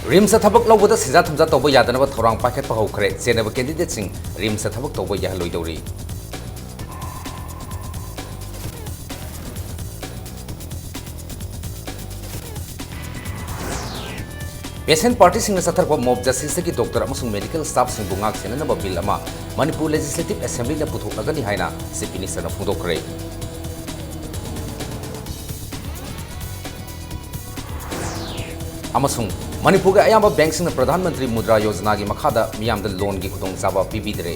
ꯔꯤꯝꯁꯇ ꯊꯕꯛ ꯂꯧꯕꯗ ꯁꯦꯟꯖꯥ ꯊꯨꯝꯖꯥ ꯇꯧꯕ ꯌꯥꯗꯅꯕ ꯊꯧꯔꯥꯡ ꯄꯥꯏꯈꯠꯄ ꯍꯧꯈ꯭ꯔꯦ꯫ ꯆꯦꯟꯅꯕ ꯀꯦꯟꯗꯤꯗꯦꯠꯁꯤꯡ ꯔꯤꯝꯁꯇ ꯊꯕꯛ ꯇꯧꯕ ꯌꯥꯍꯜꯂꯣꯏꯗꯧꯔꯤ꯫ ꯄꯦꯁꯦꯟ ꯄꯥꯔꯇꯤꯁꯤꯡꯅ ꯆꯠꯊꯔꯛꯄ ꯃꯣꯕ ꯖꯁꯇꯤꯁꯇꯒꯤ ꯗꯣꯛꯇꯔ ꯑꯃꯁꯨꯡ ꯃꯦꯗꯤꯀꯦꯜ ꯁ꯭ꯇꯥꯐꯁꯤꯡꯕꯨ ꯉꯥꯛꯁꯦꯟꯅꯅꯕ ꯕꯤꯜ ꯑꯃ ꯃꯅꯤꯄꯨꯔ ꯂꯦꯖꯤꯁꯂꯦꯇꯤꯕ ꯑꯦꯁꯦꯝꯕ꯭ꯂꯤꯅ ꯄꯨꯊꯣꯛꯂꯒꯅꯤ ꯍꯥꯏꯅ ꯆꯤꯐ ꯃꯤꯅꯤꯁꯇꯔꯅ ꯐꯣꯡꯗꯣꯛꯈ꯭ꯔꯦ꯫ ꯑꯃꯁꯨꯡ ꯃꯅꯤꯄꯨꯔꯒꯤ ꯑꯌꯥꯝꯕ ꯕꯦꯡꯛꯁꯤꯡꯅ ꯄ꯭ꯔꯙꯥꯟ ꯃꯟꯇ꯭ꯔꯤ ꯃꯨꯗ꯭ꯔꯥ ꯌꯣꯖꯅꯥꯒꯤ ꯃꯈꯥꯗ ꯃꯤꯌꯥꯝꯗ ꯂꯣꯟꯒꯤ ꯈꯨꯗꯣꯡꯆꯥꯕ ꯄꯤꯕꯤꯗ꯭ꯔꯦ꯫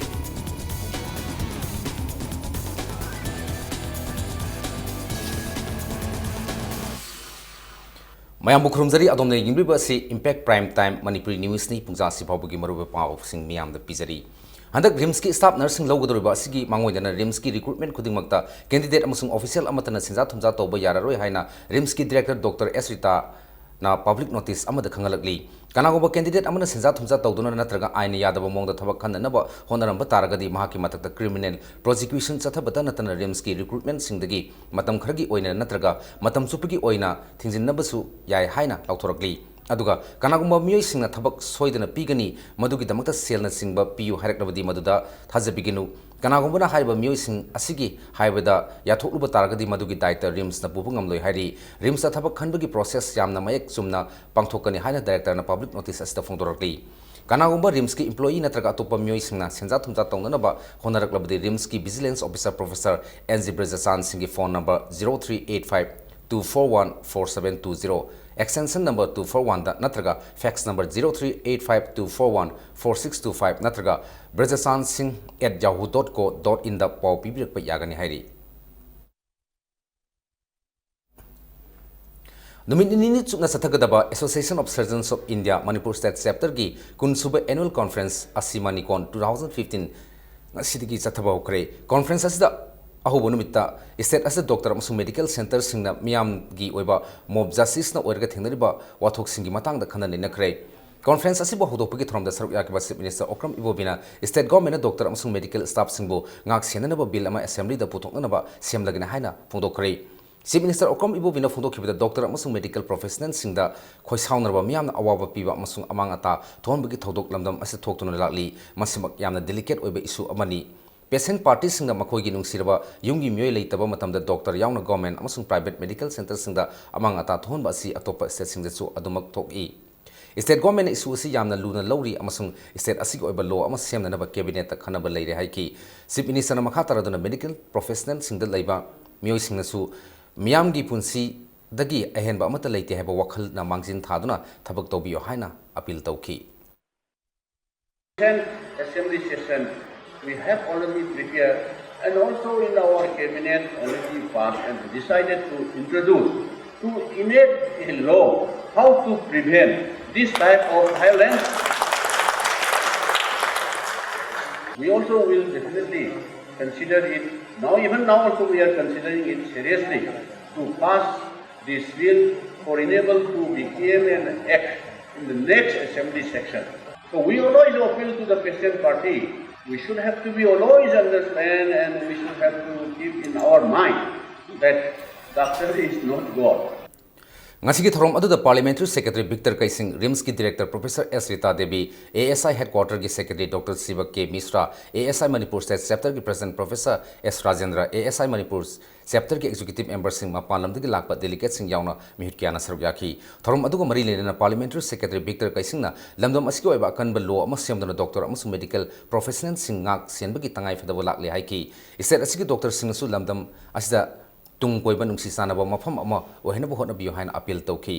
ꯃꯌꯥꯝꯕꯨ ꯈꯨꯔꯨꯝꯖꯔꯤ ꯑꯗꯣꯝꯅ ꯌꯦꯡꯕꯤꯕ ꯑꯁꯤ ꯏꯝꯄꯦꯛ ꯄ꯭ꯔꯥꯏꯝ ꯇꯥꯏꯝ ꯃꯅꯤꯄꯨꯔꯤ ꯅ꯭ꯌꯨꯁꯅꯤ ꯄꯨꯡꯖꯥ ꯑꯁꯤ ꯐꯥꯎꯕꯒꯤ ꯃꯔꯨꯑꯣꯏꯕ ꯄꯥꯎꯁꯤꯡ ꯃꯤꯌꯥꯝꯗ ꯄꯤꯖꯔꯤ꯫ ꯍꯟꯗꯛ ꯔꯤꯝꯁꯀꯤ ꯁ꯭ꯇꯥꯐ ꯅꯔꯁꯁꯤꯡ ꯂꯧꯒꯗꯧꯔꯤꯕ ꯑꯁꯤꯒꯤ ꯃꯥꯡꯑꯣꯏꯗꯅ ꯔꯤꯝꯁꯀꯤ ꯔꯤꯀ꯭ꯔꯨꯠꯃꯦꯟ ꯈꯨꯗꯤꯡꯃꯛꯇ ꯀꯦꯟꯗꯤꯗꯦꯠ ꯑꯃꯁꯨꯡ ꯑꯣꯐꯤꯁꯤꯌꯦꯜ ꯑꯃꯠꯇꯅ ꯁꯦꯟꯖꯥ ꯊꯨꯝꯖꯥ ꯇꯧꯕ ꯌꯥꯔꯔꯣꯏ ꯍꯥꯏꯅ ꯔꯤꯝꯁꯀꯤ ꯗꯤꯔꯦꯛꯇꯔ ꯗꯣꯛꯇꯔ ꯑꯦꯁ ꯔꯤꯇꯥꯅ ꯄꯕ꯭ꯂꯤꯛ ꯅꯣꯇꯤꯁ ꯑꯃꯗ ꯈꯪꯍꯜꯂꯛꯂꯤ꯫ ꯀꯅꯥꯒꯨꯝꯕ ꯀꯦꯟꯗꯤꯗꯦꯠ ꯑꯃꯅ ꯁꯦꯟꯖꯥ ꯊꯨꯝꯖꯥ ꯇꯧꯗꯨꯅ ꯅꯠꯇ꯭ꯔꯒ ꯑꯥꯏꯟꯅ ꯌꯥꯗꯕ ꯃꯑꯣꯡꯗ ꯊꯕꯛ ꯈꯟꯅꯅꯕ ꯍꯣꯠꯅꯔꯝꯕ ꯇꯥꯔꯒꯗꯤ ꯃꯍꯥꯛꯀꯤ ꯃꯊꯛꯇ ꯀ꯭ꯔꯤꯃꯤꯅꯦꯜ ꯄ꯭ꯔꯣꯁꯤꯀ꯭ꯌꯨꯁꯟ ꯆꯠꯊꯕꯇ ꯅꯠꯇꯅ ꯔꯤꯝꯁꯀꯤ ꯔꯤꯀ꯭ꯔꯨꯠꯃꯦꯟꯠꯁꯤꯡꯗꯒꯤ ꯃꯇꯝ ꯈꯔꯒꯤ ꯑꯣꯏꯅ ꯅꯠꯇ꯭ꯔꯒ ꯃꯇꯝ ꯆꯨꯞꯄꯒꯤ ꯑꯣꯏꯅ ꯊꯤꯡꯖꯤꯟꯅꯕꯁꯨ ꯌꯥꯏ ꯍꯥꯏꯅ ꯂꯥꯎꯊꯣꯔꯛꯂꯤ꯫ ꯑꯗꯨꯒ ꯀꯅꯥꯒꯨꯝꯕ ꯃꯤꯑꯣꯏꯁꯤꯡꯅ ꯊꯕꯛ ꯁꯣꯏꯗꯅ ꯄꯤꯒꯅꯤ ꯃꯗꯨꯒꯤꯗꯃꯛꯇ ꯁꯦꯜꯅꯆꯤꯡꯕ ꯄꯤꯌꯨ ꯍꯥꯏꯔꯛꯂꯕꯗꯤ ꯃꯗꯨꯗ ꯊꯥꯖꯕꯤꯒꯅꯨ꯫ ꯀꯅꯥꯒꯨꯝꯕꯅ ꯍꯥꯏꯔꯤꯕ ꯃꯤꯑꯣꯏꯁꯤꯡ ꯑꯁꯤꯒꯤ ꯍꯥꯏꯕꯗ ꯌꯥꯊꯣꯛꯂꯨꯕ ꯇꯥꯔꯒꯗꯤ ꯃꯗꯨꯒꯤ ꯗꯥꯏꯇ ꯔꯤꯝꯁꯅ ꯄꯨꯕ ꯉꯝꯂꯣꯏ ꯍꯥꯏꯔꯤ꯫ ꯔꯤꯝꯁꯇ ꯊꯕꯛ ꯈꯟꯕꯒꯤ ꯄ꯭ꯔꯣꯁꯦꯁ ꯌꯥꯝꯅ ꯃꯌꯦꯛ ꯆꯨꯝꯅ ꯄꯥꯡꯊꯣꯛꯀꯅꯤ ꯍꯥꯏꯅ ꯗꯥꯏꯔꯦꯛꯇꯔꯅ ꯄꯕ꯭ꯂꯤꯛ ꯅꯣꯇꯤꯁ ꯑꯁꯤꯗ ꯐꯣꯡꯗꯣꯔꯛꯂꯤ꯫ ꯀꯅꯥꯒꯨꯝꯕ ꯔꯤꯝꯁꯀꯤ ꯏꯝꯄ꯭ꯂꯣꯌꯤ ꯅꯠꯇ꯭ꯔꯒ ꯑꯇꯣꯞꯄ ꯃꯤꯑꯣꯏꯁꯤꯡꯅ ꯁꯦꯟꯖꯥ ꯊꯨꯝꯖꯥ ꯇꯧꯅꯅꯕ ꯍꯣꯠꯅꯔꯛꯂꯕꯗꯤ ꯔꯤꯝꯁꯀꯤ vigilance officer professor N G Brajachand phone number 038524144720 extension number 241 नत्रगा फैक्स नंबर 038524144625 नत्रगा brajachandsingh@yahoo.co.in दा पाव पीबिरक यागनी हाइरी। नुमित चुकना सथगदबा association of surgeons of India Manipur state chapter की कुनसुब एनुअल कॉन्फ्रेंस असिमानिकोन 2015 ngasidigii chathaba hokre conference asida ahubo numita state as doctor amasung medical center singna miyam gi oiba mob justice na oirga thengnariba wathok singi matang da khana ninakre conference asibo hodopagi throm da saruk yakiba chief minister okram ibobina state government doctor amasung medical staff singbo ngak senanaba bill ama assembly da puthoknaba semlagina haina phongdokre Chief Minister Okram Ibobina phongdokibada doctor amasung medical professional singda khoisaunarba miyamna awaba piba amasung amang ata thonbagi thodok lamdam ase thoktuna lakli masimak yamna delicate oiba issue amani patient parties singda makhoigi nungsiraba yumgi miyoi leitaba matamda doctor yauna government amasung private medical center singda amang ata thonba asi atopa state singda chu adumak thoki State government issue asi yamna luna lawri amasung state asigi oiba law ama semnanaba cabinet ta khanaba leire haiki Chief Minister na makha taraduna medical professional singda leiba miyoi singna su Miyamgi punsi dagi ahenba amata leite heba wakhal na mangjin thaduna thabak tawbiyo haina appeal tawki. Assembly session we have already prepared and also in our cabinet already passed and decided to introduce to enact a law how to prevent this type of violence. We also will definitely consider it now, even now also we are considering it seriously to pass this bill for enable to become an act in the next assembly section. So we always appeal to the patient party. We should have to be always understand and we should have to keep in our mind that doctor is not God. Ngasigi thorom adu the parliamentary secretary Victor Kaising RIMS ki director professor S Rita Devi ASI headquarter ki secretary Dr Siva K Misra ASI Manipur state chapter ki president professor S Rajendra ASI Manipur chapter ki executive member sing mapan lamdi ki lakpa delegate sing yauna mihut kyana saruk yakhi thorom adu ko mari lena parliamentary secretary Victor Kaising na lamdam asiki oiba kan law ama semdana doctor amasung medical professional sing ngak senba ki tangai fedabo lakle haiki state asiki doctor sing su lamdam asida tung koiba nungsi sanaba mafam ama ohenaba hotnabiyo haina appeal tawki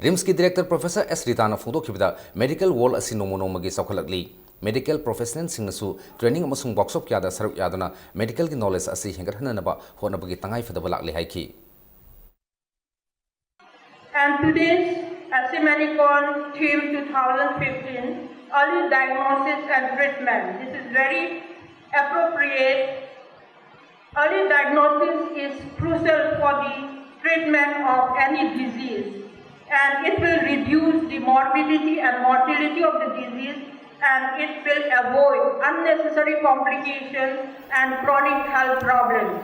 RIMS ki director professor S Rita na phongdokibada medical wall asi nomonomagi saukhalakli medical professional singnasu training amasung workshop kya da saruk yadana medical ki knowledge asi hengarhanaba hotnabagi tangai fadaba lakli haiki and today's Asimanicon theme 2015 early diagnosis and treatment. This is very appropriate. Early diagnosis is crucial for the treatment of any disease and it will reduce the morbidity and mortality of the disease and it will avoid unnecessary complications and chronic health problems.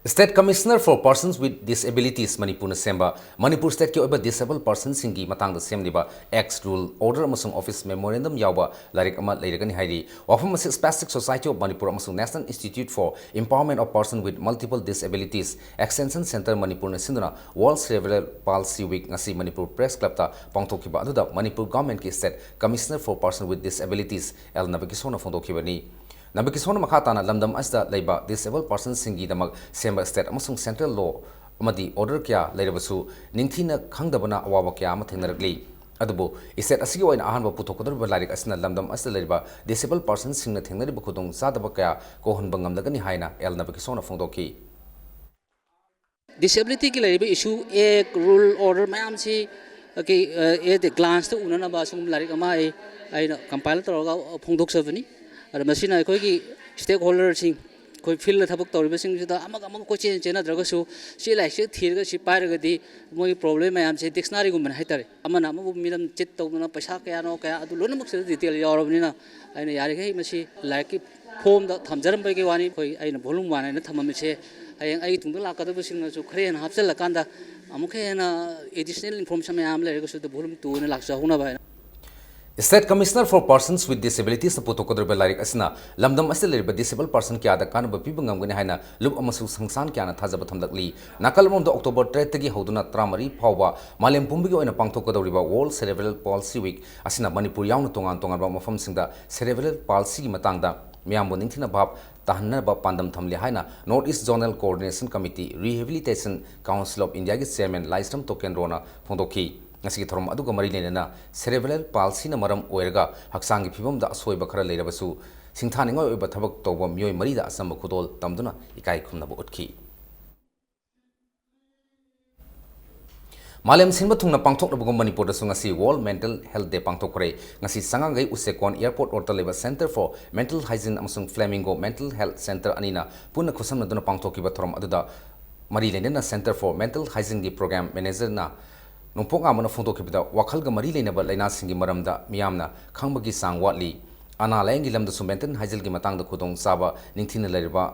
State Commissioner for Persons with Disabilities Manipur Semba Manipur State ki oiba disabled persons singi matang da semliba X rule order amasung office memorandum yauba larik ama leiragani hairi wafam masi Spastic Society of Manipur amasung National Institute for Empowerment of Persons with Multiple Disabilities Extension Center Manipur na sinduna World Cerebral Palsy Week ngasi Manipur Press Club ta pangtokhiba aduda Manipur Government ki State Commissioner for Persons with Disabilities El Nabakisona fondokibani Nabakisona makhatana lamdam asda leiba disabled persons singi damak semba state amasung central law amadi order kya leirabasu ningthina khangdabana awaba kya ama thengnarakli adubu state asigi oina ahanba puthokadar larik asna lamdam asda leiba disabled persons singna thengnariba khudong sadaba kya kohonba ngamdagani haina el Nabakisona fongdoki disability ki lariba issue ek rule order mayam si ke at a glance to unana ba sum larik ama ai compile toroga phongdok sabani मसीना अखोई stakeholder कोई field थबक तौरीबसिंगसिदा कोई chain चेनद्रगसु सी like थीरग सी पाइरगदी मोई problem ma'am से dictionary गुमन हाइतारे अमना अमबु मिदम चित तौना पैसा कयानो कया अदु लोनमक से डिटेल यावरबनिना आइना यारिगै मसी लाइक की फॉर्म द थमजरमबैगे वानी कोई आइना वॉल्यूम वान आइना थममिसे आयं आई तुंग लाकदबसिंगसु खरेन हापचलकांदा अमुखेना एडिशनल इन्फॉर्मेशन मैम लेरगसु द वॉल्यूम 2 ने लाक्सा हुना भाई State Commissioner for Persons with Disabilities Putokodr Belarik Asna, Lamdam Astil disabled person Kiada Kanaba Pibungam Haina, Lup Amasu Sangsan Kiana Tazabatamdakli, Nakalmon the October 3 Hoduna Tramari, Pawa, Malem Pumbigo in a Pangtokoda River, World Cerebral Palsy Week, Asina Manipur Yang Tongan Tongan from Sinda, Cerebral Palsy Matanga, Miambonintina Bab, Tahana Pandam Tamli Haina, Northeast Zonal Coordination Committee, Rehabilitation Council of India Chairman, Lystam Token Rona, Pondoki. Ngasi thorom aduga mari lenena cerebral palsy na maram oirga haksangi phibam da soiba khara leirabasu singthani ngoi oiba thabak toba myoi mari da asamba khudol tamduna ikai khumna bu utki Malem sinba thungna pangthok na bugum Manipur da sungasi World Mental Health Day pangthokre ngasi sangangai usekon airport orta leba Center for Mental Hygiene amasung Flamingo Mental Health Center anina punna khusam na duna pangthokiba thorom aduda mari lenena Center for Mental Hygiene gi program manager na Numpong amana foto kibida wakal ga mari lena ba laina singi maramda miyamna khangba gi sang watli ana laingi lamda sumenten hajil gi matang da khudong saba ningthina leriba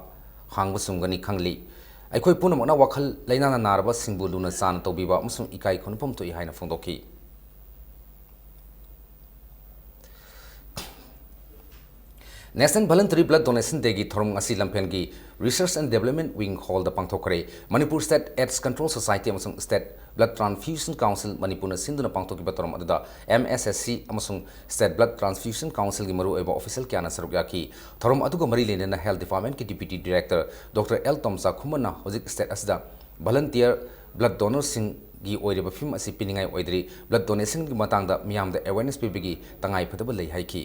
hangba sumgani khangli aikoi punamona wakal laina na narba singbu luna san tobiba amsung ikai khonpom to ihaina fondoki National Voluntary Blood Donation Day gi thorom ngasi lampen gi Research and Development Wing Hall da pangthokre Manipur State AIDS Control Society amasung State Blood Transfusion Council Manipur na sinduna pangthoki batorom aduda MSSC amasung State Blood Transfusion Council gi maru eba official kyana sarugya ki thorom aduga mari lena Health Department ki Deputy Director Dr. L Tomsa Khumana hojik state asda volunteer blood donors sing gi oireba film asi piningai oidri blood donation gi matangda miyam da awareness pibigi tangai phadaba lei haiki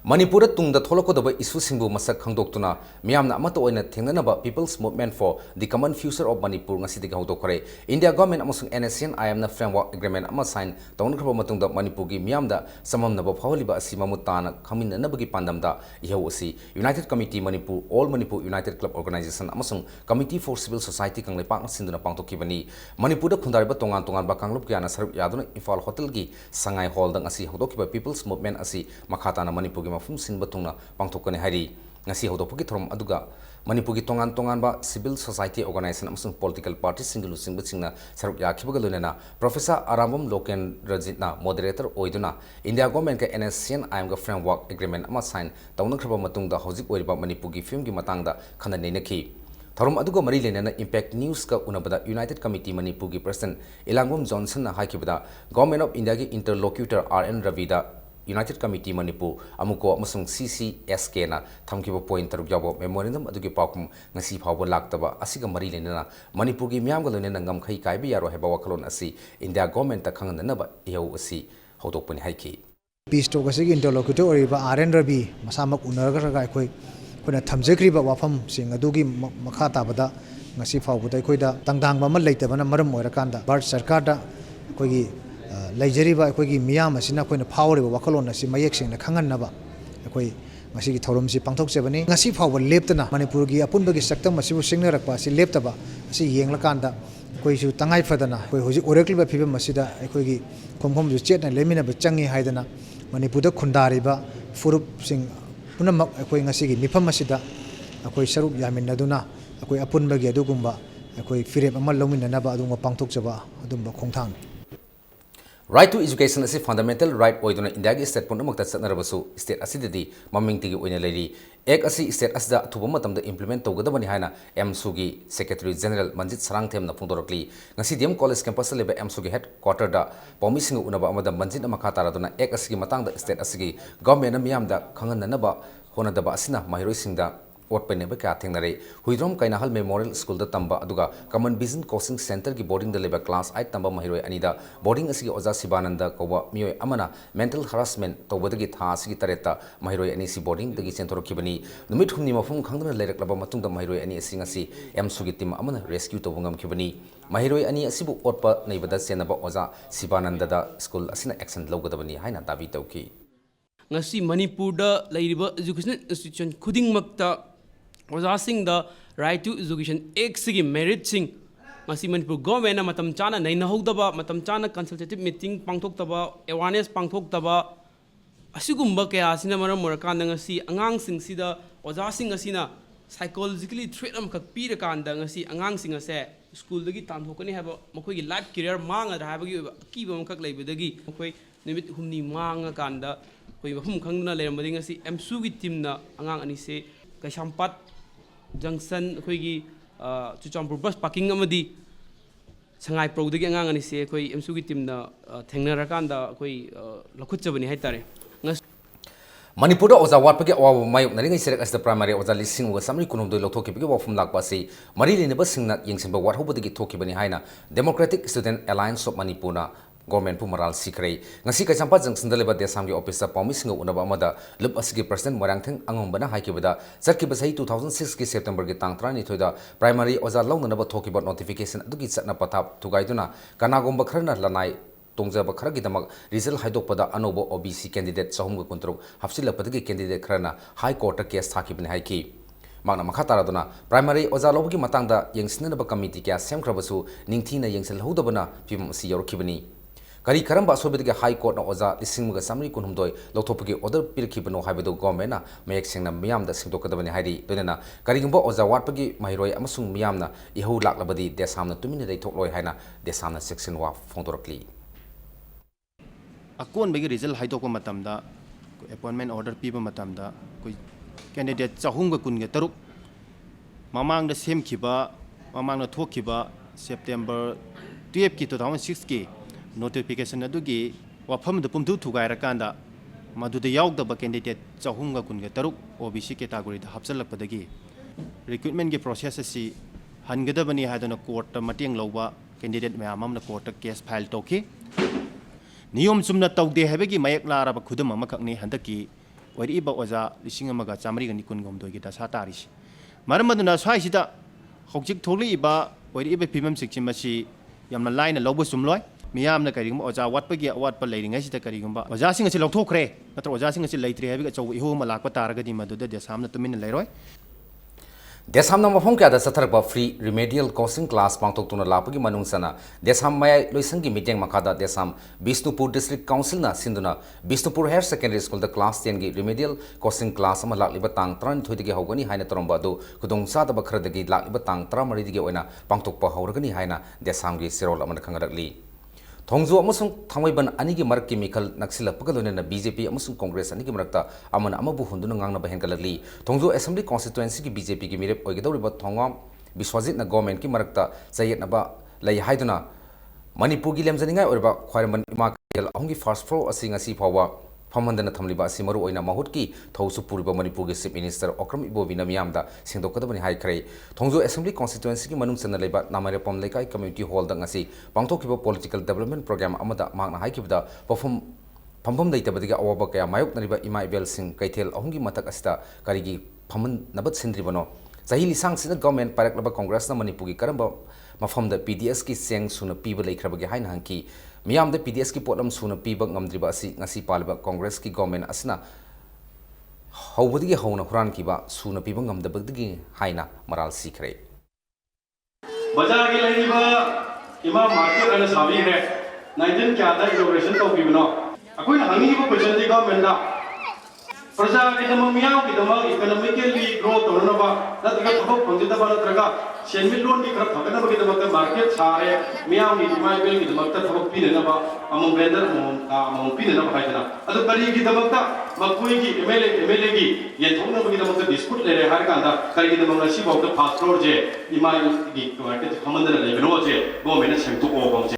Manipur tungda tholokodaba isu singbu masak khangdoktuna miyamna amato oina thengnanaba People's Movement for the Common Future of Manipur ngasi diga hodokore India government amasung NSCN IMna framework agreement ama sign tawnakhaba matungda Manipur gi miyamda samamnaba phawliba asi mamutana khaminanabagi pandamda ihau asi United Committee Manipur All Manipur United Club Organization amasung Committee for Civil Society kanglepak sinduna pangtokibani Manipur da khundariba tongan ba kanglup kyana saruk yaduna Imphal Hotel gi sangai hall dang asi hodokiba People's Movement asi makhatana Manipur gi mafum sin batungna pangthokane hari ngasi hodopuki thorom aduga Manipur gi tongan ba civil society organization amasung political parties single singna saruk yakhibaga lunena Professor Arambam Loken Rajitna moderator oiduna India government ka NSCN IM ga framework agreement ama sign tawnakhaba matungda hojik oiriba Manipur gi film gi matangda khana neinakhi thorom aduga mari lenena impact news ka unabada United Committee Manipur gi president Elangom Johnson na haikibada government of India gi interlocutor RN Ravida United Committee Manipur amuko amasung CCSK na thamkiba point taruk yabo memorandum adugi pakum ngasi phawba laktaba asiga mari lenena Manipur gi myam ga lenena ngam khai kai bi yaro heba wakalon asi India government ta khanganaba yau asi hodokpani haiki peace talk asigi interlocutor oriba RN Ravi masamak unarga ga khoi khona thamjekriba wafam sing adugi makha tabada ngasi phawbuda khoida tangdangba ma leitabana maram oirakanda Bharat Sarkar da khoigi Laijariba akhoi miyam asina akhoi na phawriba wakalon asi mayek singna khanganaba akhoi ngasi gi thorom si pangthok chebani ngasi phawba leptana Manipur gi apunba gi saktam asibu singnarakpa asi leptaba asi yenglakanda akhoi su tangai phadana akhoi hoji oracle ba phibam asida akhoi gi khomkhom ju chetna lemina ba changi haidana Manipur da khundariba furup sing पुनमक अखोई ngasi gi mifam asida अखोई सरुक यामिन्नदुना अखोई अपुनबगी अदुगुम्बा अखोई फिरेप अमा लौमिन्ननबा अदुगुम्बा पांथोकजबा अदुगुम्बा खोंथांग Right to education is a fundamental right oiduna India gi state punamukta chatnarabasu state asididi maming tigi oina leri ek asi state asda thuba matamda implement tawgadabani haina MSU gi secretary general Manjit Sarangthem na phungdorakli ngasi DM college campus leba MSU gi headquarter da pomising unaba amada Manjit amakha taraduna ek asi gi matangda state asigi government na miyamda khangananaba honadaba asina mahiroi singda Otpeneba Kathinare, Huidrom Kainahal Memorial School the Tamba Aduga, Common Vision Coaching Center ki boarding the labor class I Tamba Mahiro Anida, boarding Asi Oza Sibananda Koba Mio Amana, mental harassment, Tobadagi Hasi Tareta, Mahiro Anisi boarding, the Gicentro Kibani, the Mithunima from Kangana Lake Labamatunda Mahiro Ani Singasi, M Sugitim Amana, rescue to Wungam Kibani, Mahiro Ani Asibu Otpa, Neighbor Senaba Oza, Sibananda School Asina accent Logadabani, Haina Davi Toki. Ngasi Manipur Ladiba Education Institution Kudingmakta Ozasing the right to education exigi merit sing ngasi Manipur government matam chana nei nahodaba matam chana consultative meeting pangthokdaba awareness pangthokdaba asigumba kaya asina maram morakanda ngasi angang sing sida ozasing asina psychologically threat am kak pirakanda ngasi angang sing ase school dagi tanthokani haba makoi gi life career manga haba gi kiba makak leibadagi makoi nimit humni manga kanda koi hum khangna lerambadi ngasi MSU gi team na angang ani se Kaisampat Junction Koigi Chuchampur bus parking amadi Sangai Pro the Gang and say Koi MSU team the Tangnarakanda Koi Lakuchabani Haitare. Manipur was a Wapaki or my Naringa said as the primary was a listening with some Kunum de Lotoki from Lakbasi, Marili never sing that young simple what hope the Toki Benihina, Democratic Student Alliance of Manipur. Government Pumaral Sikre. Ngasi Kaisampat Junction deliver the Assembly officer promising Unabamada, Lup Asiki President Warangthing Angombana Haikibada, Sarkibasai 2006 September Gitang Trani to the primary Oza Long number talk about notification to get Satna Patap to Gaiduna, Kanagomba Krana Lanai, Tongza Bakragitamak, Rizal Haidopada Anobo OBC candidate Sahunga Control, Hafsila Pataki candidate Krana, High Court case Hakib and Haiki. Magna Makataradona, primary Ozalogi Matanga, Young Snaba Committee, Sam Krabasu, Ningtina Yangsel Hudabana, Pim Si Yorkibani. Kari Karamba Sobit High Court na Oza, Lisinga Samri Kunumdoi, Lotopaki, other Pirkibano Habido Gomena, Mayaxing Miam the Sintokadavani Hari, Donena, Karigumbo Oza Watpagi, Mahiroi Amasung Miamna, Ihu Laklabadi, Deshamna 2 minutes they talk Loy Hana, Deshamna section wa Fondorkli. Akon bagi result Haidoko Matamda, appointment order people Matamda, candidate Sahunga Kunga Taruk, Mamang the same Kiba, Mamang the Tokiba, September 2006. Notification adugi wafam the pumtu to Gairakanda Madu the Yauk the candidate Sahunga Kunga Taruk OBC category the Hapsala Padagi. Recruitment ge process si Hangadabani had on a court Mating Loba candidate Mayamam the court case file toki. Nium Sumna Tau de Habegi Mayak Lara Kudama Makani Handaki, where Iba was a Lishingamaga Samri and Nikungum to get a Satarish. Maramaduna Swaisita Hokjik Toli Iba, where Iba Pimam Siximashi Yamna line a Lobo Sumloy. Miam the Karim Oza what Pagi what Palading as the Karigumba. Was asking a Silokre, but was asking a later having so we home a Lakataraga Madu, the Sam to Min Leroy. Deshamna Mahonka the Satarba free remedial coaching class Pangtok to Lapagi Manunsana, Desham Maya Luisangi meeting Makada Desam, Bisnupur District Council na Sinduna, Bisnupur Higher Secondary School the class 10 remedial coaching class Amalak Libatang Tran to the Hogani Haina Trombado, Kudong Sada Bakra the Gate Libatang Tramaridigoina, Pangtok Pahorgani Haina, Desamgi Sirol Amakangaragli. Tongzo amasung Tangwayban anigi marki mikal naksila pagalona BJP amasung Congress anigi marakta aman amabu hunduna ngangna bahenkalali Tongzo Assembly constituency ki BJP ki mirep oigedawriba thongam biswajit na government ki marakta sayet naba lay haiduna Manipur gi lemjaningai orba khwairman ima kel ahungi first floor asing asi phawa Famandana Tamliba Simaru oina mahutki Thosu Puriba Manipur Chief Minister Okram Ibo Vinamiamda Sindokadabani High Cray Tongzo Assembly constituency ki manung sana leba namare pom lekai community hall da ngasi pangthokiba political development program amada magna haikibda perform pambam daitabadiga awaba kaya mayok nariba ima ibel sing kaithel ahungi matak asta karigi phaman nabat sindribano Sahili sang sina government paraklaba Congress na Manipur ki karamba mafamda PDS ki seng suna piba leikrabagi haina hanki Miam the PDS ki potlam suna piba ngamdriba asi ngasi palba Congress ki government asna hawbadigi hawna huran kiba suna piba ngamdabadigi haina maral sikre Bazar ki laiba imam market ana sabi hai 19 kya da inauguration to pibno akoi hangi ko question di government da प्रजा की दम मियाँ की दम economically growth होना बा नत्रगा थबक पंजित बा नत्रगा शेनमिल loan की खरब थकना बा की दम मार्केट छारे मियाँ की डिमांड बिल की दम थबक पीने ना बा अमंग ब्लेंडर अमंग पीने ना बा है ना अदो करी की दम मकुई की एमएलए की ये थोड़ा बा की दम डिस्प्यूट ले रहे हर कांदा करी की दम नसी बहुत फास्ट फ्लोर जे इमाई की मार्केट खमंदर ले बिनो जे गवर्नमेंट सेंटू को बंग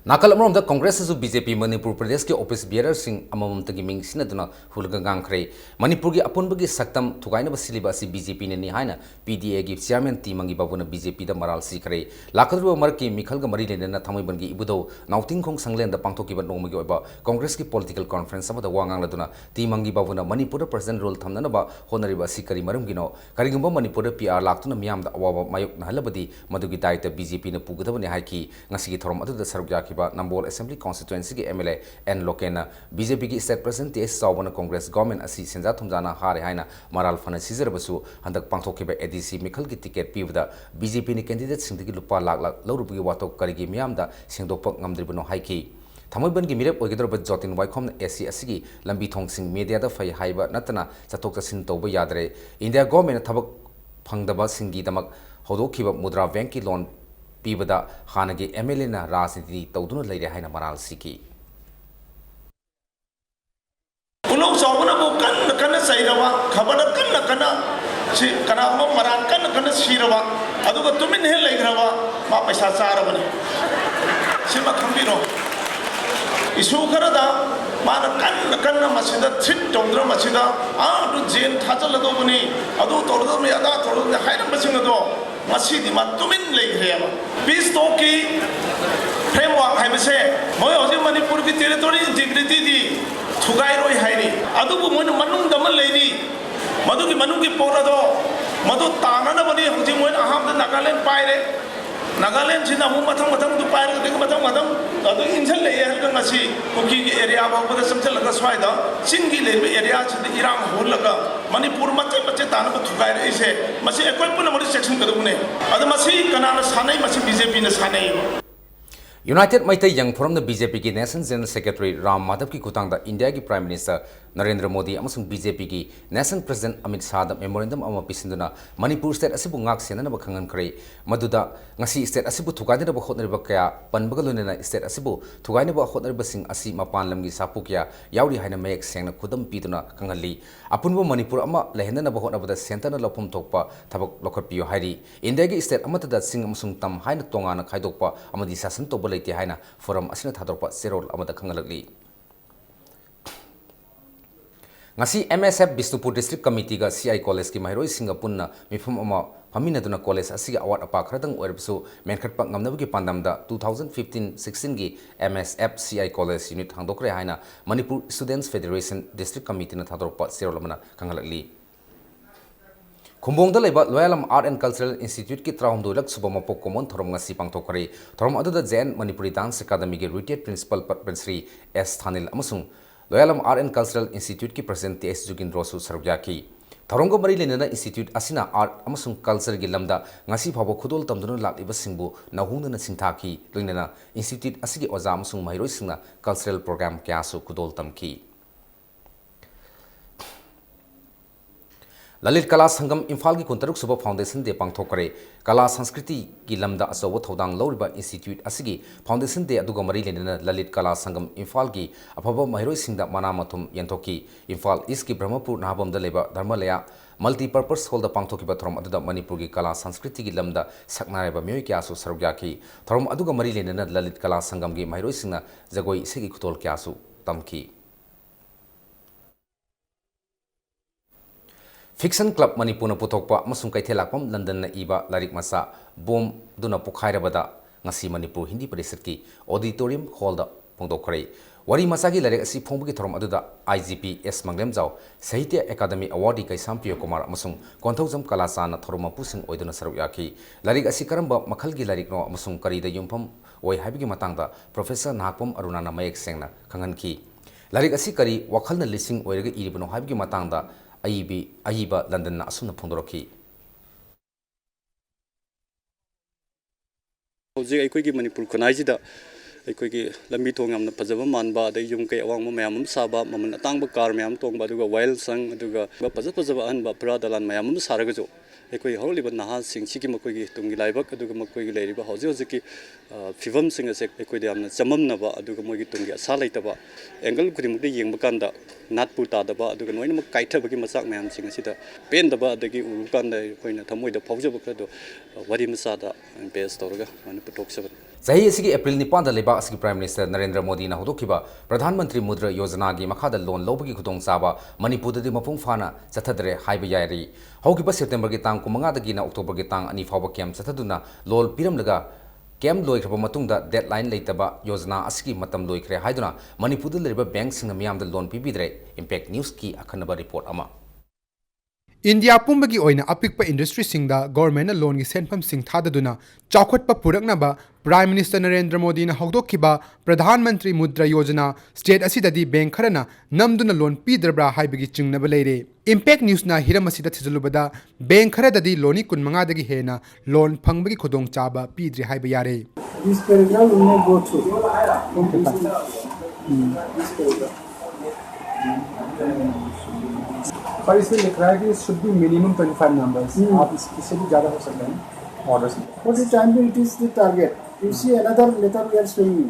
नाकल अमरोम कांग्रेस बीजेपी मणिपुर प्रदेश के ऑफिस बियरर अममतगी मिंग सिनदुना हुलगा गांखरे मणिपुर की अपुनबगी सक्तम थुगाइनब सिलिबा बीजेपी ने निहायना पीडीए की चेयरमैन टी मंगी बाबूना बीजेपी दा मराल सीखरे लाखद्रब मर की मिखलगा मरी लेना थमैबनगी इबुदो नाउटिंगखोंग संगलेन दा पांथोकिबा नोंमगी ओइबा कांग्रेस की पॉलिटिकल कॉन्फ्रेंस अमदा वांगांगलदुना टी मंगी बाबूना मणिपुर प्रेसिडेंट रोल थमननबा होनरिबा सिकरी मरमगिनो करिगुंबा मणिपुर पीआर लाक्तुना मियामदा अवाबा मायुक नहलबदी मदुगी दायित्व बीजेपी ने पुगदबने हाइकी ngasi gi thorom adu da saruk yakiba Nambol Assembly constituency ki MLA N Lokena BJP ki state president TS Saubana Congress government asi senja thumjana hare haina maral fana sizar basu handak pangthokiba ADC Mikhal ki ticket pibda BJP ni candidate singdagi lupa lakh lakh lawrubugi watok karigi miyamda singdokpak ngamdribano haiki Thamoiban ki mirep oigidroba Jotin Waikhom AC asigi lambi thongsing media da fai haiba natana chatok chasin toba yadre India government thabak phangdaba singi damak hodokhiba mudra bank ki loan पीबदा हानगे MLA ना राजनीति तौदुना लेरे हाइना moral सिकी उलोक चावना को कन सैरवा खबर कन सि कना मरान कन सिरवा अदुगा तुमिन हे लेग्रवा मा पैसा चारबने सिमा खंबिरो इशू खरदा मान कन मसिदा थिट तोंद्र मसिदा आ दु जेन थाजलदोबनी अदु तोरदो मे अदा तोरदो हाइरम बसिंगदो मसीदी मा तुमिन लेग्रेवा पीस तो की फ्रेमवर्क हाइबसे मोय होजि मणिपुर की टेरिटोरी इंटीग्रिटी दी थुगाई रोय हाइनी अदुबु मोन मनुंग दम लेनी मधुकी मनुंग की पोरदो मधु तानना बनी होजि मोन अहाम द नागालैंड पाइरे नागालैंड सिना मु मथंग मथंग दु पाइरे दे मथंग मथंग अदु इंजल ले हर गंगासी कुकी की एरिया बाबदा समझल लगा स्वाइदा सिंगी ले एरिया से इरांग होलगा मणिपुर मचे मचे तानब थुगाई रे इसे मसे एकोय पुन मरि सेक्शन कदुने अदु मसी कनाना सानै मसी बीजेपी ने सानै United Maitai Young Forum the BJP ki National General Secretary Ram Madhav ki kutang da India ki Prime Minister Narendra Modi amasung BJP ki National President Amit Shah da memorandum ama pisinduna Manipur state asibu ngak senana ba khangan kare maduda ngasi state asibu thugaina ba khotna ba kaya panbaga lunena state asibu thugaina ba khotna ba sing asi mapan lamgi sapu kya yauri haina mayek sengna khudam piduna kangali apunba Manipur ama lehna ba khotna ba center na lopum thokpa thabak lokhat piyo hairi India ki state amata da sing amasung tam haina tongana khaidokpa amadi sasan to लेते हैं ना forum असना थादरपा सेरोल अमदा खंगलगली ngasi MSF Bisnupur District Committee ga CI College ki mahroi Singapore mifum ama paminaduna college asigi award apa khradang oirbusu menkhatpa ngamnabgi pandamda 2015-16 gi MSF CI College unit hangdokre haina Manipur Students Federation District Committee na thadorpa serol amana kangalagli Kumbong da leba Loyalam Art and Cultural Institute ki traum dolak subamapok common thorom ngasi pangthokare thorom adada Jain Manipuri Dance Academy ge retired principal Sri S Thanil amasung Loyalam Art and Cultural Institute ki president S Jugin Rosu Sarbyaki thorongo mari lenana institute asina art amasung culture gi lamda ngasi phabo khudol tamduna lakiba singbu nahungna singthaki loinana institute asigi oza amasung mairoi singna cultural program kyasu khudol tamki Lalit Kala Sangam Imphal ki Kuntaruk Suba Foundation de Pangthokare Kala Sanskriti ki lamda asawa thodang lawriba institute asigi foundation de aduga mari lenana Lalit Kala Sangam Imphal ki aphaba mahiroi singda mana mathum yentoki Imphal East ki Brahmapur Nahabam da leba Dharmalaya multi-purpose hall da pangthokiba thorom aduda Manipur ki Kala Sanskriti ki lamda saknareba myoi kya su sarugyaki thorom aduga mari lenana Lalit Kala Sangam ki mahiroi singna jagoi segi khutol kya su tamki Fiction Club Manipur Putokpa Masung Kaithelakpam London na iba larik masa bom duna pukhairabada ngasi Manipur Hindi Parishad ki auditorium hall da pongdokre wari masagi larik asi phongbugi thorom aduda IGP S Manglemjau Sahitya Academy Award kai Sampiyo Kumar amasung Konthaujam Kalasana thoroma pusing oiduna sarukyaki larik asi karamba makhalgi larik no amasung karida yumpham oi haibigi matangda Professor Nakpam Arunana Mayek Sengna khanganki larik asi kari wakhalna lising oiraga iribano haibigi matangda Ayiba London na asuna phongdoroki Hojik aikoi ki Manipur khonai ji da ꯑꯩꯈꯣꯏꯒꯤ ꯂꯝꯕꯤ ꯊꯣꯡ ꯌꯥꯝꯅ ꯐꯖꯕ ꯃꯥꯟꯕ ꯑꯗꯩ ꯌꯨꯝ ꯀꯩ ꯑꯋꯥꯡꯕ ꯃꯌꯥꯝ ꯑꯃ ꯁꯥꯕ ꯃꯃꯜ ꯑꯇꯥꯡꯕ ꯀꯥꯔ ꯃꯌꯥꯝ ꯇꯣꯡꯕ ꯑꯗꯨꯒ ꯋꯥꯏꯜ ꯁꯪ ꯑꯗꯨꯒ ꯐꯖꯕ ꯑꯍꯟꯕ ꯐꯨꯔꯥ ꯗꯂꯥꯟ ꯃꯌꯥꯝ ꯑꯃ ꯁꯥꯔꯒꯁꯨ ꯑꯩꯈꯣꯏ ꯍꯧꯔꯛꯂꯤꯕ ꯅꯍꯥꯁꯤꯡꯁꯤꯒꯤ ꯃꯈꯣꯏꯒꯤ ꯇꯨꯡꯒꯤ ꯂꯥꯏꯕꯛ ꯑꯗꯨꯒ ꯃꯈꯣꯏꯒꯤ ꯂꯩꯔꯤꯕ ꯍꯧꯖꯤꯛꯀꯤ ꯐꯤꯕꯝꯁꯤꯡ ꯑꯁꯦ ꯑꯩꯈꯣꯏꯗ ꯌꯥꯝꯅ ꯆꯃꯝꯅꯕ ꯑꯗꯨꯒ ꯃꯣꯏꯒꯤ ꯇꯨꯡꯒꯤ ꯑꯁꯥ ꯂꯩꯇꯕ ꯑꯦꯡꯒꯜ ꯈꯨꯗꯤꯡꯃꯛꯇ ꯌꯦꯡꯕ ꯀꯥꯟꯗ ꯅꯥꯠꯄꯨ ꯇꯥꯗꯕ ꯑꯗꯨꯒ ꯂꯣꯏꯅꯃꯛ ꯀꯥꯏꯊꯕꯒꯤ ꯃꯆꯥꯛ ꯃꯌꯥꯝꯁꯤꯡ ꯑꯁꯤꯗ ꯄꯦꯟꯗꯕ ꯑꯗꯒꯤ ꯎꯕ ꯀꯥꯟꯗ ꯑꯩꯈꯣꯏꯅ ꯊꯃꯣꯏꯗ ꯐꯥꯎꯖꯕ ꯈꯔꯗꯣ ꯋꯥꯔꯤ ꯃꯆꯥꯗ ꯕꯦꯁ ꯇꯧꯔꯒ ꯑꯩꯈꯣꯏꯅ ꯄꯨꯊꯣꯛꯆꯕꯅꯤ ꯆꯍꯤ ꯑꯁꯤꯒꯤ ꯑꯦꯄ꯭ꯔꯤꯜ 9ꯗ ꯂꯩꯕꯥꯛ ꯑꯁꯤꯒꯤ ꯄ꯭ꯔꯥꯏꯝ ꯃꯤꯅꯤꯁꯇꯔ ꯅꯔꯦꯟꯗ꯭ꯔ ꯃꯣꯗꯤꯅ ꯍꯧꯗꯣꯛꯈꯤꯕ ꯄ꯭ꯔꯙꯥꯟ ꯃꯟꯇ꯭ꯔꯤ ꯃꯨꯗ꯭ꯔ ꯌꯣꯖꯅꯥꯒꯤ ꯃꯈꯥꯗ ꯂꯣꯟ ꯂꯧꯕꯒꯤ ꯈꯨꯗꯣꯡꯆꯥꯕ ꯃꯅꯤꯄꯨꯔꯗꯗꯤ ꯃꯄꯨꯡ ꯐꯥꯅ ꯆꯠꯊꯗ꯭ꯔꯦ ꯍꯥꯏꯕ ꯌꯥꯔꯤ ꯍꯧꯈꯤꯕ ꯁꯦꯞꯇꯦꯝꯕꯔꯒꯤ ꯇꯥꯡ 15ꯗꯒꯤꯅ ꯑꯣꯛꯇꯣꯕꯔꯒꯤ ꯇꯥꯡ 2 ꯐꯥꯎꯕ ꯀꯦꯝꯞ ꯆꯠꯊꯗꯨꯅ ꯂꯣꯟ ꯄꯤꯔꯝꯂꯒ ꯀꯦꯝꯞ ꯂꯣꯏꯈ꯭ꯔꯕ ꯃꯇꯨꯡꯗ ꯗꯦꯗꯂꯥꯏꯟ ꯂꯩꯇꯕ ꯌꯣꯖꯅꯥ ꯑꯁꯤꯒꯤ ꯃꯇꯝ ꯂꯣꯏꯈ꯭ꯔꯦ ꯍꯥꯏꯗꯨꯅ ꯃꯅꯤꯄꯨꯔꯗ ꯂꯩꯔꯤꯕ ꯕꯦꯡꯛꯁꯤꯡꯅ ꯃꯤꯌꯥꯝꯗ ꯂꯣꯟ ꯄꯤꯕꯤꯗ꯭ꯔꯦ ꯏꯝꯄꯦꯛ ꯅ꯭ꯌꯨꯁꯀꯤ ꯑꯈꯟꯅꯕ ꯔꯤꯄꯣꯔꯠ ꯑꯃ इंडिया पुंबगी ओइना अपिकपा इंडस्ट्रीसिंगदा गवर्नमेंट लोन की सेंफमसिंग थाददुना चाखोटपा पुरकनबा प्राइम मिनिस्टर नरेंद्र मोदी ने हौदोखिबा प्रधानमंत्री मुद्रा योजना स्टेट असिददी बैंक खरना नमदुना लोन पीदरब्रा हाइबगी चिंगनबा लेरे इंपैक्ट न्यूज़ना हिरम असिदा थिजलुबदा बैंक खरददी लोनी 15दगी हेना लोन फंगबगी खुदोंग चाबा पीद्रे हाइबा यारे This paragraph will not go through. This paragraph. पर इसमें लिख रहा है कि should be minimum 25 numbers. आप इससे भी ज़्यादा हो सकते हैं orders. For the time being, it is the target. You see another letter we are showing you.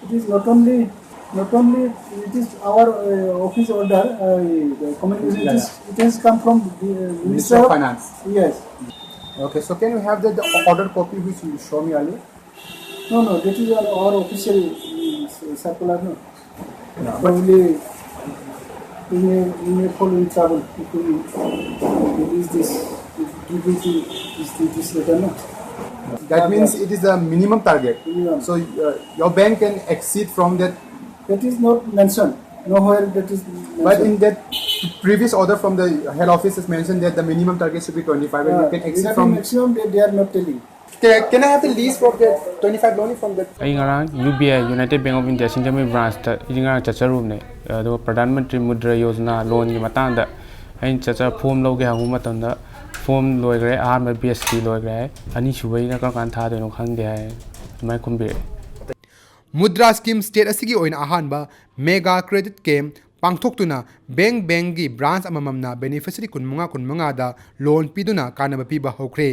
It is not only it is our office order. Communication. It has come from the Minister of Finance. Yes. Okay. So can you have the order copy which you show me earlier? No. That is our official circular. No. Probably. We may follow in trouble if we release this, give this letter, no? That means it is a minimum target. Minimum. So your bank can exceed from that. That is not mentioned. Nowhere that is mentioned. But in that previous order from the head office is mentioned that the minimum target should be 25 and you can exceed from maximum they are not telling. Can I have the list for that 25 loan from that? I ngarang UBI United Bank of India Singapore branch ta ingarang chacharum ne do Pradhan Mantri Mudra Yojana loan gi matang da ain chacha form loge hagu matam da form loigre ahma BST loigre ani subai na kan tha de no khang de hai mai khumbe Mudra scheme state असिगी ओइना अहानबा mega credit camp पांगथोक्तुना bank गी branch अमममना beneficiary कुनमंगा दा loan पीदुना कानबा पीबा होख्रे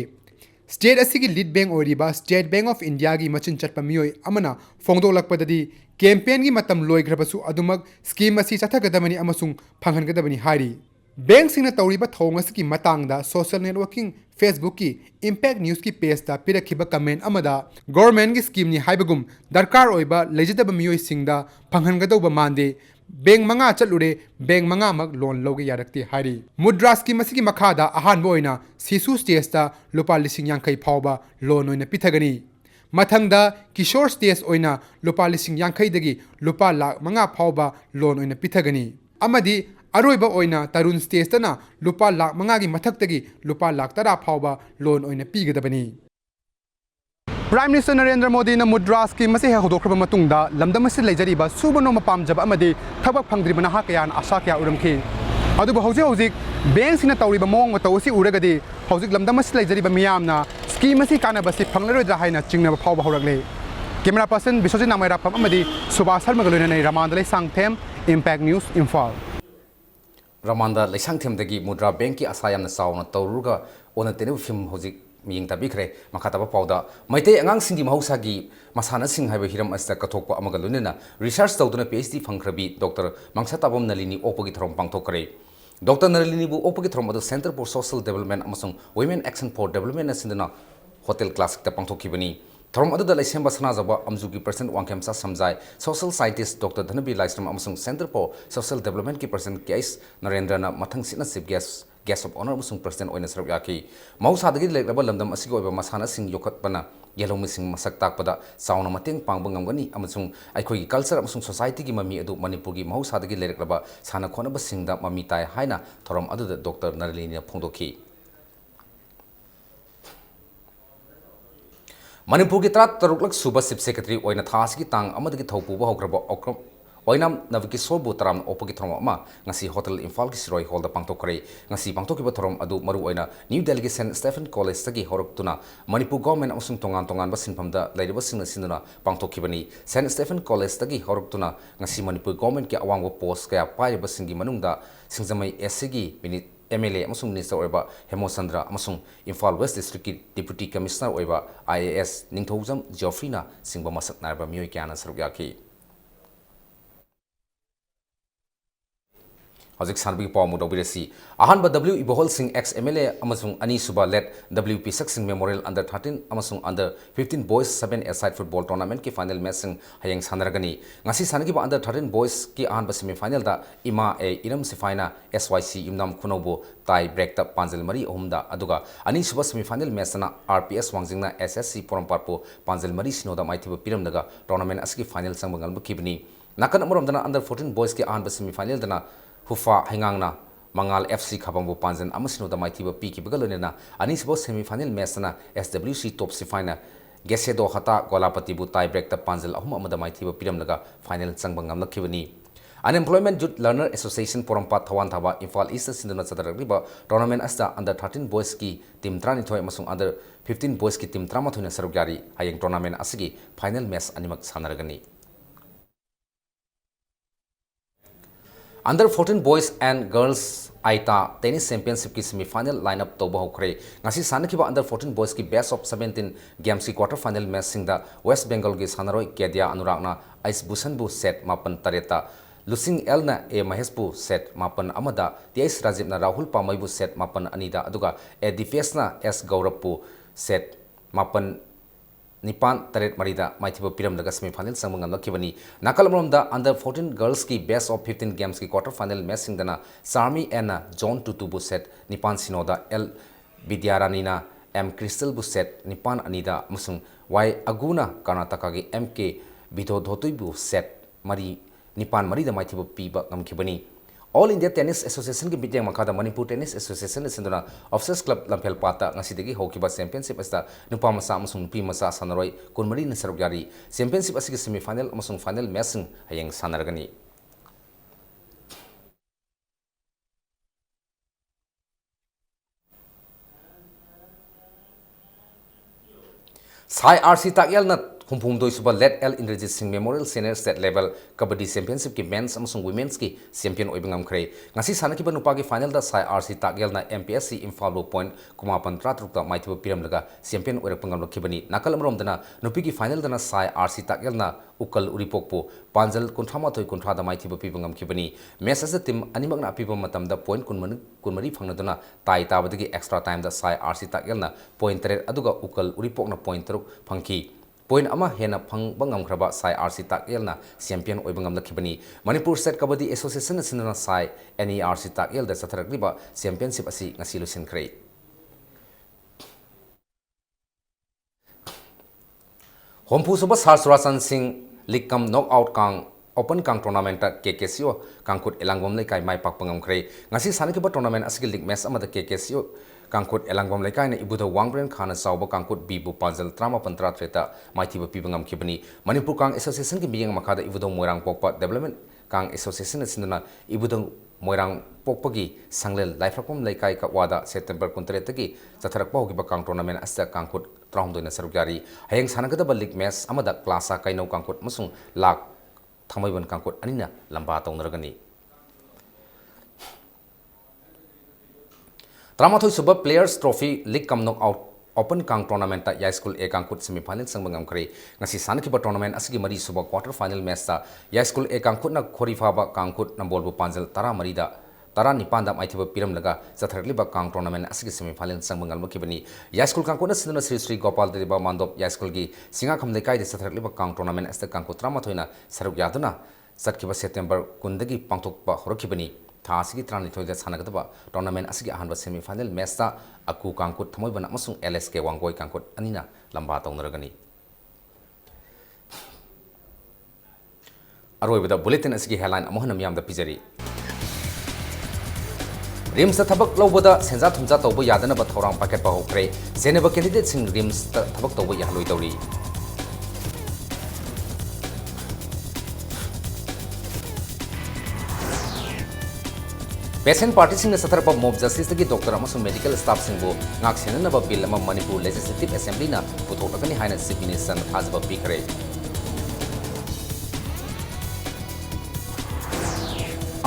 स्टेट असिगी लीड बैंक ओरिबा स्टेट बैंक ऑफ इंडिया गी मचिन चटपा मियोय अमना फोंगदोलकपददी कैंपेन गी मतम लोइग्रबसु अदुमक स्कीम असि चथगदमनी अमसुंग फंगनगदबनी हारी बैंक सिंह तौरीबा थौंगस की मतंगदा सोशल नेटवर्किंग फेसबुक की इंपैक्ट न्यूज़ की पेज ता पिरखिबा कमेंट अमदा गवर्नमेंट की स्कीम नि हाइबगुम दरकार ओइबा लेजिदब मियोय सिंगदा फंगनगदौबा मानदे बैंक मंगा चलुरे बैंक मंगा मग लोन लोगे यारक्ति हारी मुद्रा स्कीम असि की मखादा अहानबो ओइना शिशु स्टेज ता लुपा लिसिंग यांखै फावबा लोन ओइना पिथगनी मथंगदा किशोर स्टेज ओइना लुपा लिसिंग यांखै दगी लुपा लाख मंगा फावबा लोन ओइना पिथगनी अमदी अरोइबा ओइना तरुण स्टेज तना लुपा लाख मंगा की मथक्तगी लुपा लाख तरा फावबा लोन ओइना पीगदबनी प्राइम मिनिस्टर नरेंद्र मोदी ने मुद्रा स्कीम से हौदोख्रब मतुंगदा लमदम से लेजरीबा सुबनो मपामजब अमदी थबक फंगद्रिब नहा कयान आशा कया उरमखि अदुबो हौजिक बैंक सिना तौरिबा मोंग मतौसी उरगदी हौजिक लमदम से लेजरीबा मियामना स्कीम से कानबसी फंगलरोइद्रा हाइना चिंगनबा फावबा हौरगले कैमरा पर्सन विश्वजित नामैराफम अमदी सुभाष शर्मा गलोइना रामांदलै सांगथेम impact news Imphal Ramanda Lesangthemdagi Mudra Banki Asayam Sauna Tauruga on a Tenufim Hozik Ming Tabikre, Makataba Powder, Maite Angang Singi Mausagi, Masana Singh have Hiram as the Katopa Amagalunina, research Stauduna PhD Funkrabi, Dr. Mangsatabam Nalini Opogitrom Pangtokre. Dr. Nalini Opogitrom of the Center for Social Development Amazon Women Action for Development as in the Hotel Classic Pangtokibani. From other the Lysemba Sanazaba Amzuki Person Wankemsa Samzai, social scientist Dr. Dhanabi Lystrom Amazon Center for Social Development Ki Person Case Narendrana Matang Sinasip Guest of Honor Musung Person Oinasraki. Mausadagi like Rabalandam Asigo Masana Sing Yokatpana, Yellow Missing Masak Takpada, Sound Mating Pangbangani, Amazon, Ikoi Culture Amazon Society Mami Edu Manipugi, Mausadagi like Raba, Sana Konaba Sing da Mamitai Haina, Torom other Dr. Narlina Pondoki. Manipur ki Taruklak Suba Sip Secretary Oina Taski Tang Amadaki Topu Hokraba oinam navkisor bu taram opagi thorom ama ngasi hotel Imphal ki Siroi hall da pangtokre ngasi pangtokiba thorom adu maru oina New Delhi St Stephen College tagi horaktuna Manipur government amasung tongan ba sinphamda lairiba singna sinuna pangtokibani St Stephen College tagi horaktuna ngasi Manipur government ki awangwa post kaya pairiba singi manungda singjamai SCG minute MLA amasung Minister oiba Hemo Sandra amasung Imphal West District ki Deputy Commissioner oiba IAS Ningthojam Geoffreyna singba masak narba mioi kyana sarugaki Hajik Sanbi Pamu Dobirasi Ahanba W Ibohol Singh ex MLA amasung Ani Suba led WP Saksing Memorial Under 13 amasung Under 15 Boys 7 aside football tournament ki final match sing hayang sanaragani ngasi sanagi ba Under 13 Boys ki ahanba semi final da Ima A Iram Sifaina SYC Imnam Kunobu tie break ta Panjal Mari ohumda aduga Ani Suba semi final match na RPS Wangjingna SSC Poramparpo Panjal Mari Sinoda Maithiba Piram daga tournament asiki final sangbangal bukibni nakan amorom dana Under 14 Boys ki ahanba semi final dana Hufa Hingangna Mangal FC Kabambu Panjan Amasino da Maitiba Piki Bagalona Anisbo semi final match na SWC top sifina Gesedo Hata Golapati bu tie break the Panjal Ahuma Amada Maitiba Piram Laga final Sangbangam Lakivani Unemployment Youth Learner Association Porampat Tawan Thaba Imphal East Sinduna Sadariba tournament asta under 13 boys ki team Trani Toy Masung under 15 boys ki team Tramathuna Sarugari Hayang tournament asigi final match animak sanaragani Under 14 boys and girls Aita tennis championship ki semi final lineup toba hokre ngasi sanakiba under 14 boys ki best of 17 games ki quarter final match singda West Bengal ki sanaroi Kedia Anuragna Ice Bhushan bu set mapan tareta Lusing Elna A Mahesbu set mapan amada Tiais Rajibna Rahul Pamai bu set mapan anida aduga A Defesna S Gaurapu set mapan Nipan Taret Marida Maitiba Piram Laga semi final Sangmangan Lakibani Nakalamda under 14 girls ki best of 15 games ki quarter final match singdana Sarmi Anna John Tutubu set Nipan Sinoda L Vidyaranina M Crystal Buset Nipan Anida Musung Y Aguna Karnataka ki MK Bito Dhotuibu set Mari Nipan Marida Maitiba Piba Ngamkibani All India Tennis Association ki bidyang makada Manipur Tennis Association sinduna Officers Club Lampel Pata ngasidagi hokiba championship asta nupa masa amasung nupi masa sanaroi kunmari na sarugari championship asigi semi final amasung final match hayang sanaragani Sai RC Takyal na Humpum doi suba Let L Indrajit Singh Memorial Senior State Level Kabaddi Championship ki men's amasung women's ki champion oibangam khre ngasi sanaki ba nupa ki final da Sai RC Takyal na MPSC Imphal point kuma pantra trukta maitiba piram laga champion oirakpangam lokhibani nakal amrom dana nupi ki final dana Sai RC Takyal na ukal uripokpo Panjal kunthama thoi kuntha da maitiba pibangam khibani match as team animak na piba matam da point kunmari phangnaduna tai tabadagi extra time da Sai RC Takyal na point 3 aduga ukal uripok na point 3 phangki Point ama hena bangam kraba Sai RC Takyal na champion oibangam lakhibani Manipur State Kabaddi Association sinana Sai NERC Takyal da satharakliba championship asi ngasi lusin khrei Hompu suba Sarsurasan Singh Likam knockout kang Open Kang tournament KKCO kangkut elangom lekai mai pak pangam khrei ngasi sanakiba tournament asigi league match amada KKCO Kangkut elangom lekai na ibuda Wangbren Khana sauba kangkut bibu Panjal trama pantra treta maitiba pibangam kibani Manipur Kang Association ki biyang makada ibuda Moirang Pokpa Development Kang Association sinana ibuda Moirang Pokpagi sanglel laifrakom lekai ka wada September 13 tagi satharakpa hogiba kang tournament asta kangkut traumdoina sarugari hayang sanagada league match amada klasa kainau kangkut masung lak thamaiban kangkut anina lamba taunaragani Tramathoi suba Players Trophy League Kam Knockout Open Kang Tournament ta Yai School A Kangkut semi final sangbangam khre ngasi sanakiba tournament asigi mari suba quarter final match ta Yai School A Kangkut na khorifaba Kangkut na bolbu Panjal tara marida tara nipanda maithiba piram laga satharliba Kang tournament asigi semi final sangbangam makibani Yai School Kangkut na sinuna Sri Gopal Deba Mandop Yai School gi singa kham lekai de satharliba Kang tournament asta Kangkut Tramathoina saruk yaduna satkiba September kundagi pangthokpa horokibani Thasigi Tranitoida Sanagadaba, tournament Asigi Ahanba semi final Mesta, Aku Kangkut, Tamoibana Masung LSK Wangoi Kangkut, Anina, Lambata Naragani. Arroy with a bulletin Asigi headline Amohanam Yam the Pizzery. Rims the Tabak Loboda, Senzat Humzatobo Yadana Batorang Paket Bahokre, Seneva candidates in Rims the Tabak Tobo Yaluidori. Patient parties satarpa mob justice ki doctor amasung medical staff singbo ngak senanaba bill ama Manipur Legislative Assembly na puthokakani haina Chief Minister na thajaba pikre.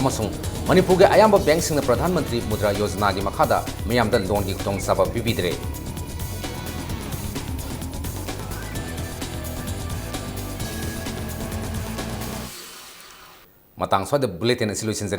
Amasung Manipur ge ayamba bank singna Pradhan Mantri Mudra Yojana gi makhada miyamda loan gi khutong saba bibidre. Matang swada bulletin solutions